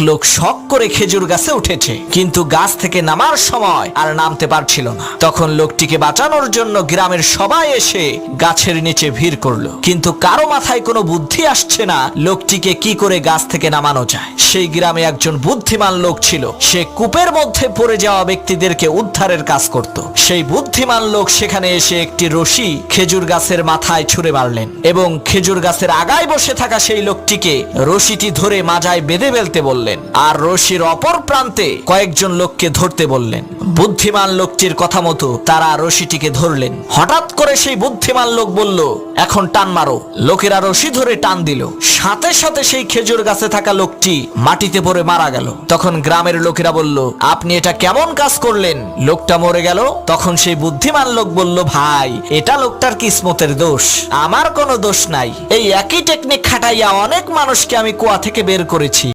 লোক শখ করে খেজুর গাছে উঠেছে, কিন্তু গাছ থেকে নামার সময় আর নামতে পারছিল না। তখন লোকটিকে বাঁচানোর জন্য গ্রামের সবাই এসে গাছের নিচে ভিড় করলো, কিন্তু কারো মাথায় কোনো বুদ্ধি আসছে না লোকটিকে কি করে গাছ থেকে নামানো যায়। সেই গ্রামে একজন বুদ্ধিমান লোক ছিল, সে কূপের মধ্যে পড়ে যাওয়া ব্যক্তিদেরকে উদ্ধারের কাজ করত। সেই বুদ্ধিমান লোক সেখানে এসে একটি রশি খেজুর গাছের মাথায় ছুঁড়ে মারলেন এবং খেজুর গাছের আগায় বসে থাকা সেই লোকটিকে রশিটি ধরে মাজায় বেঁধে ফেলতে বললেন, আর রশির অপর প্রান্তে কয়েকজন লোককে ধরতে বললেন। বুদ্ধিমান লোকটির কথা মতো তারা রশিটিকে ধরলেন। হঠাৎ করে সেই বুদ্ধিমান লোক বলল, এখন টান মারো। লোকেরা রশি ধরে টান দিল, সাথে সাথে সেই খেজুর গাছে থাকা লোকটি মাটিতে পড়ে মারা গেল। তখন গ্রামের লোকেরা বলল, আপনি এটা কেমন কাজ করলেন? লোকটা মরে গেল। তখন সেই বুদ্ধিমান লোক বলল, ভাই, এটা লোকটার কিসমতের দোষ, আমার কোনো দোষ নাই। এই একই টেকনিক খাটাইয়া অনেক মানুষকে আমি কুয়া থেকে বের করেছি।